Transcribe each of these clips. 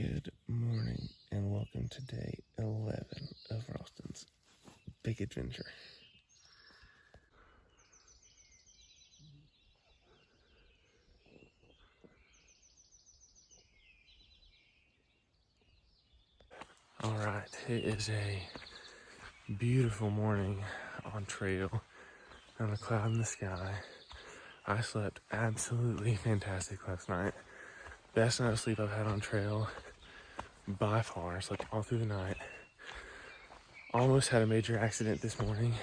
Good morning and welcome to day 11 of Ralston's big adventure. All right, it is a beautiful morning on trail, on a cloud in the sky. I slept absolutely fantastic last night. Best night of sleep I've had on trail by far. I slept all through the night. Almost had a major accident this morning.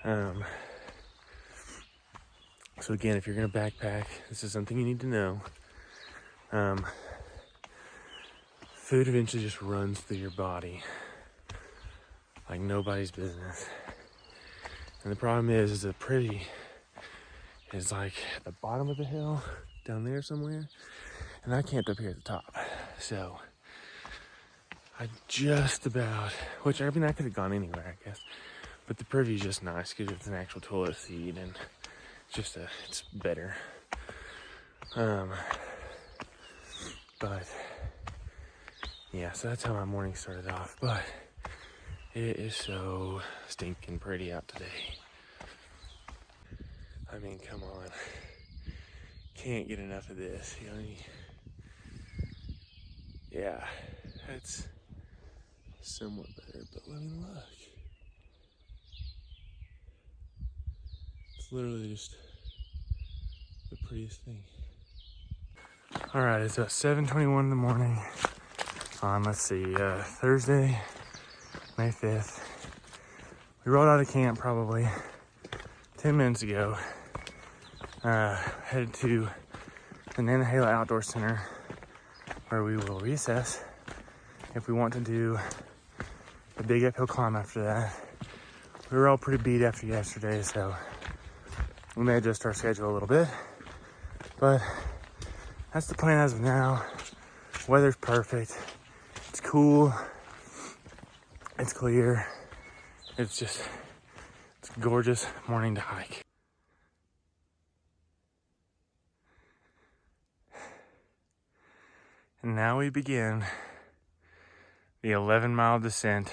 So again, if you're gonna backpack, this is something you need to know. Food eventually just runs through your body like nobody's business. And the problem is the pretty is like at the bottom of the hill, down there somewhere, and I camped up here at the top. So I just about, which I mean I could have gone anywhere, I guess, but the Privy's just nice because it's an actual toilet seat and it's better. But yeah, so that's how my morning started off. But it is so stinking pretty out today. I mean, come on. Can't get enough of this, you know? Yeah, that's somewhat better, but let me look. It's literally just the prettiest thing. All right, it's about 7:21 in the morning on, let's see, Thursday, May 5th. We rolled out of camp probably 10 minutes ago. Headed to the Nantahala Outdoor Center where we will recess if we want to do a big uphill climb after that. We were all pretty beat after yesterday, so we may adjust our schedule a little bit, but that's the plan as of now. Weather's perfect. It's cool. It's clear. It's a gorgeous morning to hike. And now we begin the 11-mile descent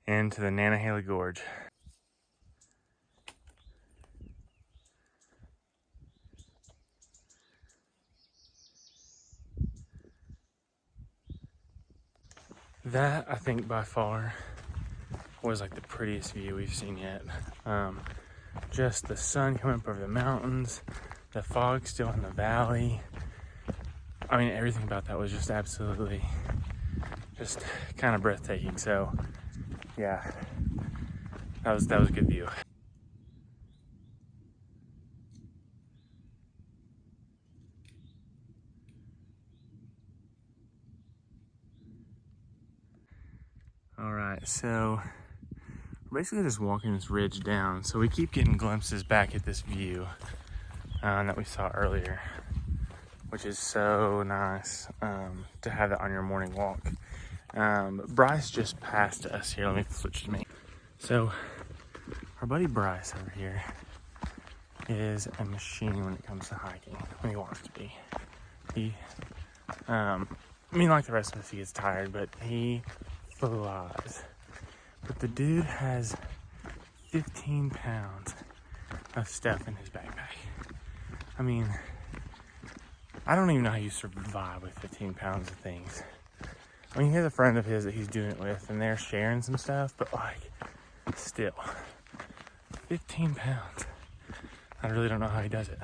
into the Nantahala Gorge. That, I think, by far was like the prettiest view we've seen yet. Just the sun coming up over the mountains, the fog still in the valley. I mean, everything about that was just absolutely just kind of breathtaking. So yeah, that was a good view. All right, so we're basically just walking this ridge down. So we keep getting glimpses back at this view that we saw earlier, which is so nice to have that on your morning walk. Bryce just passed us here. Let me switch to me. So our buddy Bryce over here is a machine when it comes to hiking, when he wants to be. He, I mean, like the rest of us, he gets tired, but he flies. But the dude has 15 pounds of stuff in his backpack. I mean, I don't even know how you survive with 15 pounds of things. I mean, he has a friend of his that he's doing it with, and they're sharing some stuff, but like, still, 15 pounds. I really don't know how he does it.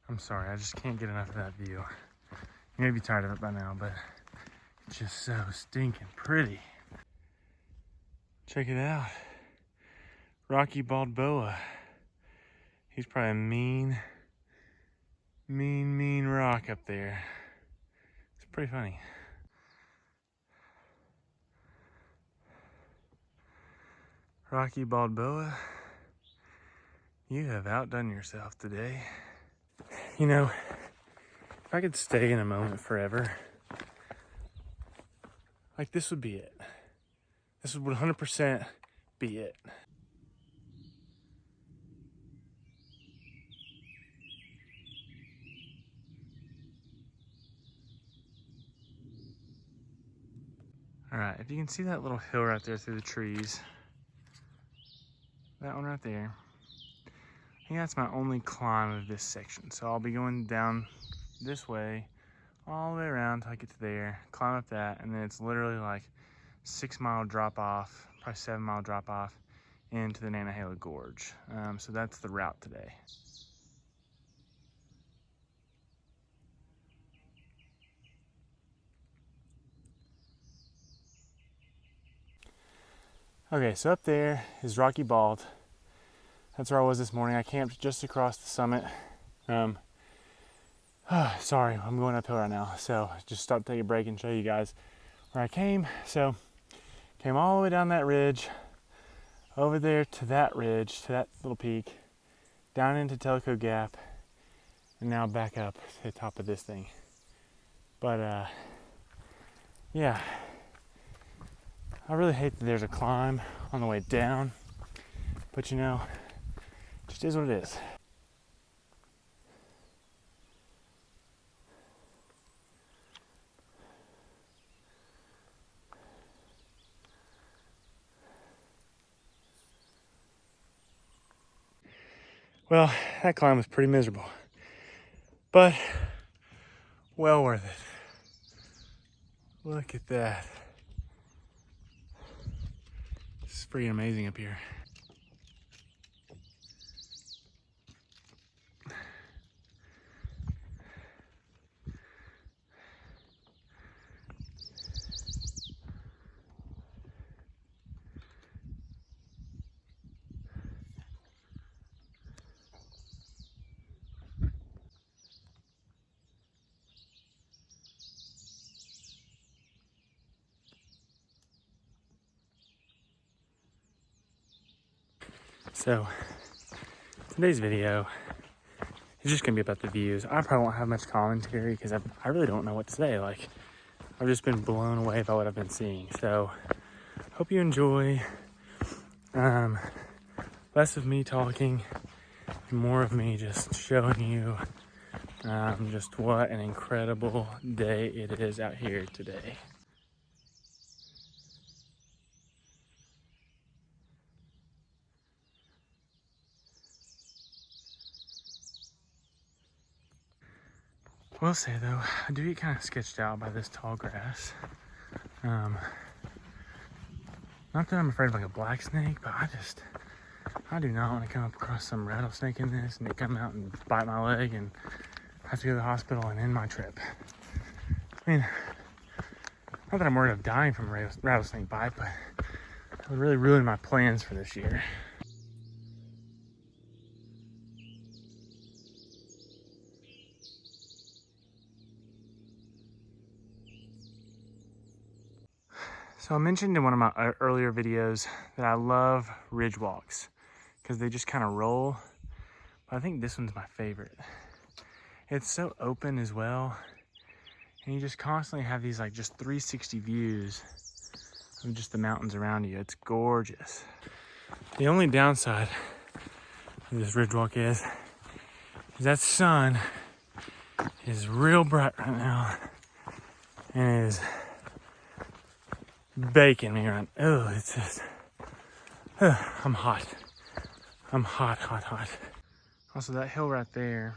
I'm sorry, I just can't get enough of that view. You may be tired of it by now, but it's just so stinking pretty. Check it out. Rocky Balboa. He's probably a mean rock up there. It's pretty funny. Rocky Balboa, you have outdone yourself today. You know, if I could stay in a moment forever, like this would be it. This would 100% be it. All right, if you can see that little hill right there through the trees, that one right there, I think that's my only climb of this section. So I'll be going down this way, all the way around till I get to there, climb up that, and then it's literally like 6 mile drop off, probably 7 mile drop off into the Nantahala Gorge. So that's the route today. Okay, so up there is Rocky Bald. That's where I was this morning. I camped just across the summit. Sorry, I'm going uphill right now. So just stop, take a break and show you guys where I came. So came all the way down that ridge, over there to that ridge, to that little peak, down into Tellico Gap, and now back up to the top of this thing. But yeah, I really hate that there's a climb on the way down, but you know, it just is what it is. Well, that climb was pretty miserable, but well worth it. Look at that. It's freaking amazing up here. So today's video is just gonna be about the views. I probably won't have much commentary because I really don't know what to say. Like, I've just been blown away by what I've been seeing. So hope you enjoy. Less of me talking and more of me just showing you just what an incredible day it is out here today. Will say though, I do get kind of sketched out by this tall grass. Not that I'm afraid of like a black snake, but I do not want to come up across some rattlesnake in this and it come out and bite my leg and I have to go to the hospital and end my trip. I mean, not that I'm worried of dying from a rattlesnake bite, but it would really ruin my plans for this year. So I mentioned in one of my earlier videos that I love ridge walks because they just kind of roll, but I think this one's my favorite. It's so open as well, and you just constantly have these like just 360 views of just the mountains around you. It's gorgeous. The only downside of this ridge walk is that sun is real bright right now and it is baking me right. Oh, it's just, I'm hot. I'm hot. Also, that hill right there,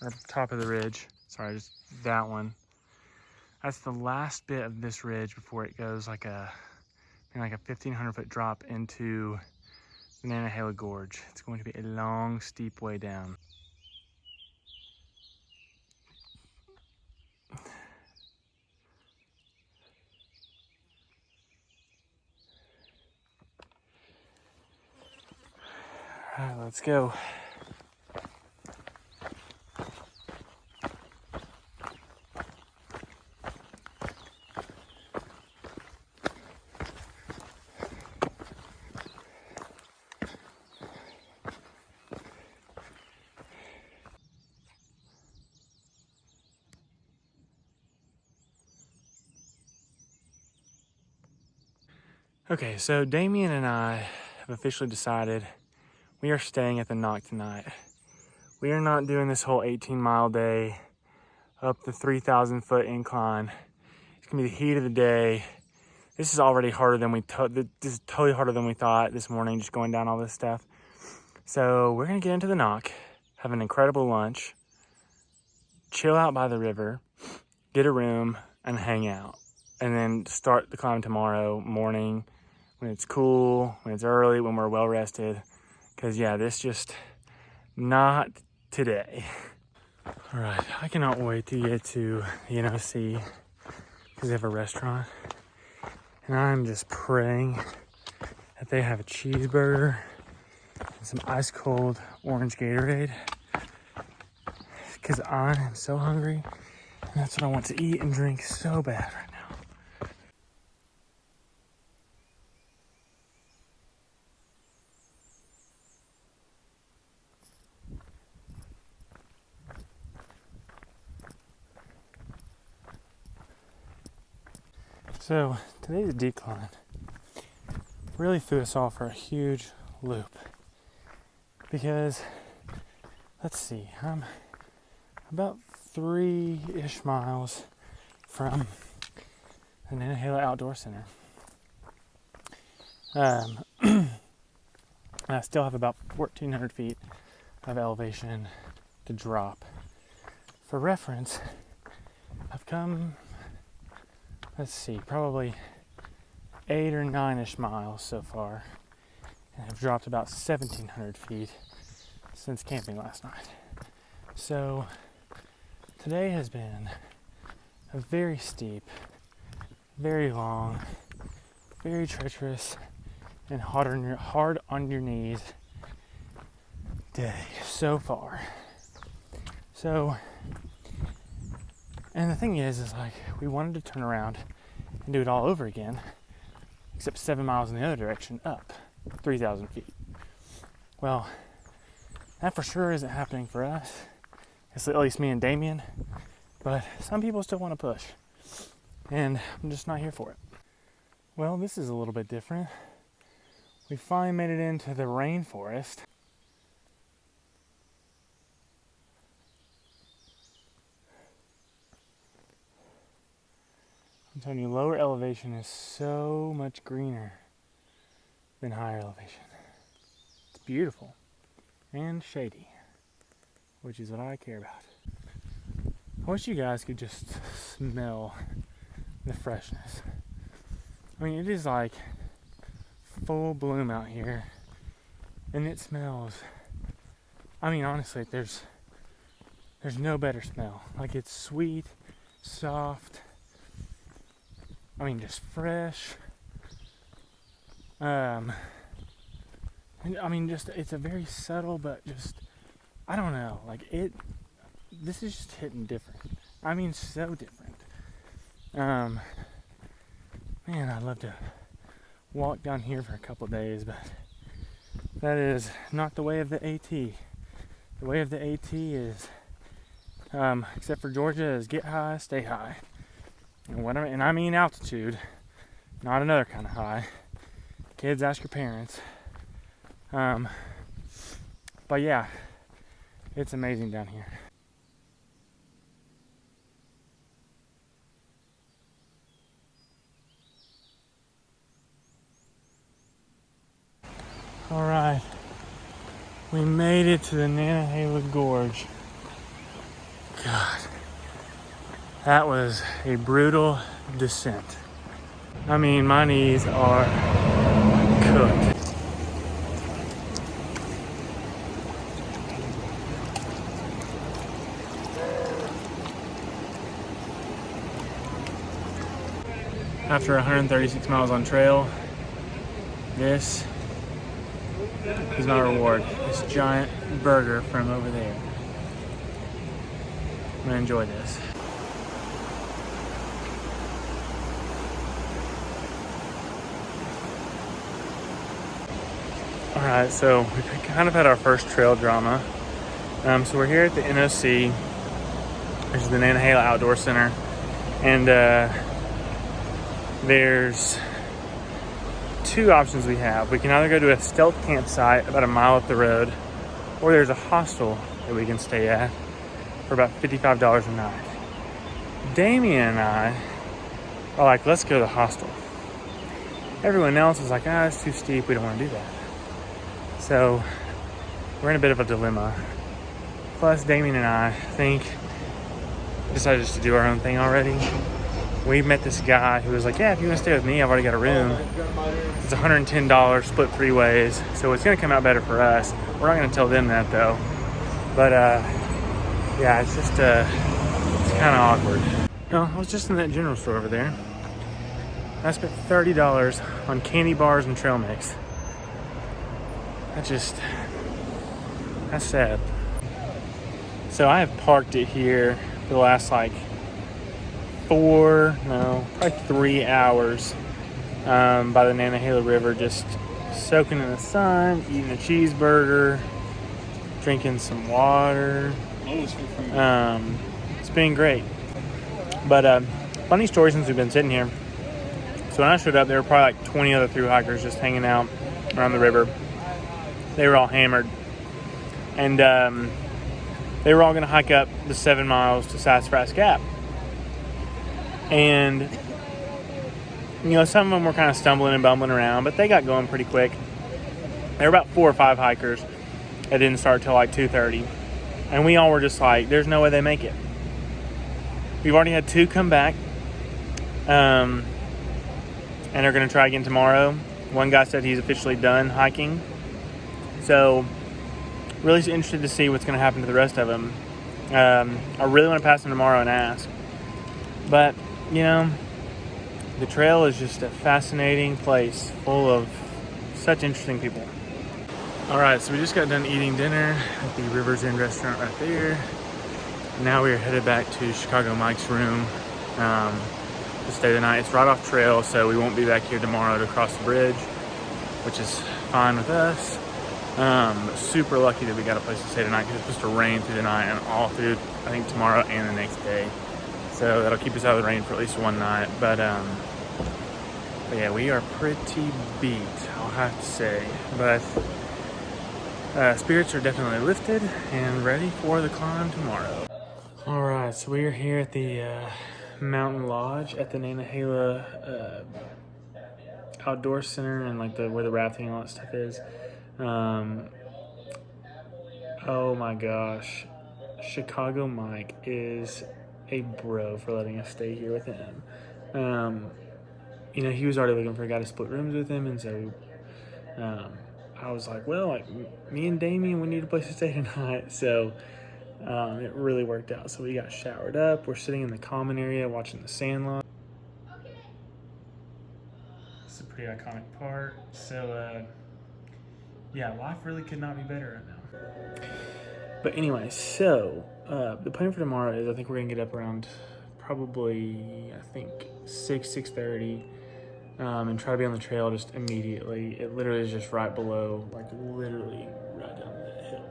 at the top of the ridge, sorry, just that one, that's the last bit of this ridge before it goes like a 1,500 foot drop into the Nantahala Gorge. It's going to be a long, steep way down. All right, let's go. Okay, so Damien and I have officially decided we are staying at the Knock tonight. We are not doing this whole 18-mile day up the 3,000 foot incline. It's gonna be the heat of the day. This is already harder than this is totally harder than we thought this morning, just going down all this stuff. So we're gonna get into the knock, have an incredible lunch, chill out by the river, get a room, and hang out. And then start the climb tomorrow morning when it's cool, when it's early, when we're well rested. Because yeah, this just not today. All right, I cannot wait to get to the NOC because they have a restaurant. And I'm just praying that they have a cheeseburger and some ice cold orange Gatorade. Because I am so hungry and that's what I want to eat and drink so bad right now. So today's decline really threw us off for a huge loop because, let's see, I'm about 3-ish miles from the Nantahala Outdoor Center. I still have about 1,400 feet of elevation to drop. For reference, I've come, let's see, probably 8 or 9-ish miles so far, and I've dropped about 1,700 feet since camping last night. So today has been a very steep, very long, very treacherous, and hard on your knees day so far. So, and the thing is like, we wanted to turn around and do it all over again, except 7 miles in the other direction up 3,000 feet. Well, that for sure isn't happening for us. It's at least me and Damien, but some people still want to push, and I'm just not here for it. Well, this is a little bit different. We finally made it into the rainforest. I'm telling you, lower elevation is so much greener than higher elevation. It's beautiful and shady, which is what I care about. I wish you guys could just smell the freshness. I mean, it is like full bloom out here, and it smells, I mean, honestly, there's no better smell. Like, it's sweet, soft, I mean, just fresh. And I mean, just, it's a very subtle, but just, I don't know, like this is just hitting different. I mean, so different. Man, I'd love to walk down here for a couple of days, but that is not the way of the AT. The way of the AT is, except for Georgia, is get high, stay high. And I mean altitude, not another kind of high. Kids, ask your parents. But yeah, it's amazing down here. All right, we made it to the Nantahala Gorge. God, that was a brutal descent. I mean, my knees are cooked. After 136 miles on trail, this is my reward. This giant burger from over there. I'm gonna enjoy this. All right, so we've kind of had our first trail drama. So we're here at the NOC, which is the Nantahala Outdoor Center, and there's two options we have. We can either go to a stealth campsite about a mile up the road, or there's a hostel that we can stay at for about $55 a night. Damien and I are like, let's go to the hostel. everyone else was like, it's too steep, we don't want to do that. So we're in a bit of a dilemma. Plus, Damien and I think decided just to do our own thing already. We met this guy who was like, if you want to stay with me, I've already got a room. It's $110, split 3 ways, so it's going to come out better for us. We're not going to tell them that, though. But, it's just, it's kind of awkward. No, I was just in that general store over there. I spent $30 on candy bars and trail mix. That's sad. So I have parked it here for the last probably 3 hours by the Nantahala River, just soaking in the sun, eating a cheeseburger, drinking some water. It's been great. But funny story since we've been sitting here. So when I showed up, there were probably 20 other thru hikers just hanging out around the river. They were all hammered. And they were all going to hike up the 7 miles to Sassafras Gap. And, some of them were kind of stumbling and bumbling around, but they got going pretty quick. There were about 4 or 5 hikers that didn't start till 2:30. And we all were just like, there's no way they make it. We've already had 2 come back. And they're going to try again tomorrow. One guy said he's officially done hiking. So, really interested to see what's going to happen to the rest of them. I really want to pass them tomorrow and ask. But, the trail is just a fascinating place full of such interesting people. All right, so we just got done eating dinner at the River's End restaurant right there. Now we are headed back to Chicago Mike's room to stay the night. It's right off trail, so we won't be back here tomorrow to cross the bridge, which is fine with us. Super lucky that we got a place to stay tonight because it's supposed to rain through the night and all through, I think, tomorrow and the next day. So that'll keep us out of the rain for at least one night. But yeah, we are pretty beat, I'll have to say. But spirits are definitely lifted and ready for the climb tomorrow. All right, so we are here at the Mountain Lodge at the Nantahala Outdoor Center and where the rafting and all that stuff is. Oh my gosh, Chicago Mike is a bro for letting us stay here with him. He was already looking for a guy to split rooms with him, and so I was like, me and Damien, we need a place to stay tonight. So it really worked out. So we got showered up. We're sitting in the common area watching the Sandlot. It's a pretty iconic part. So life really could not be better right now. But anyway, so the plan for tomorrow is I think we're going to get up around probably, 6:30 and try to be on the trail just immediately. It literally is just right below, literally right down that hill.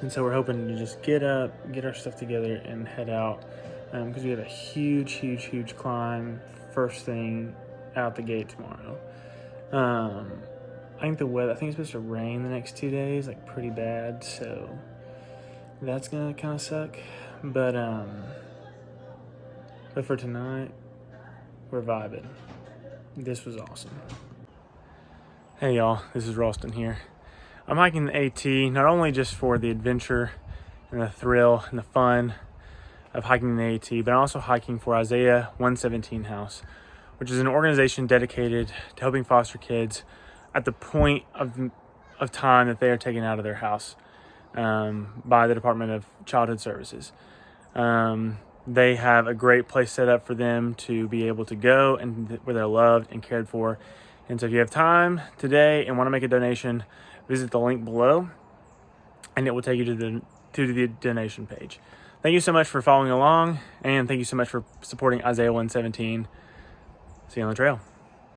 And so we're hoping to just get up, get our stuff together, and head out because we have a huge climb first thing out the gate tomorrow. I think it's supposed to rain the next 2 days, pretty bad, so that's gonna kind of suck. But for tonight, we're vibing. This was awesome. Hey y'all, this is Ralston here. I'm hiking the AT not only just for the adventure and the thrill and the fun of hiking the AT, but I'm also hiking for Isaiah 117 House, which is an organization dedicated to helping foster kids at the point of time that they are taken out of their house by the Department of Childhood Services. They have a great place set up for them to be able to go and where they're loved and cared for. And so if you have time today and want to make a donation, visit the link below and it will take you to the donation page. Thank you so much for following along, and thank you so much for supporting Isaiah 117. See you on the trail.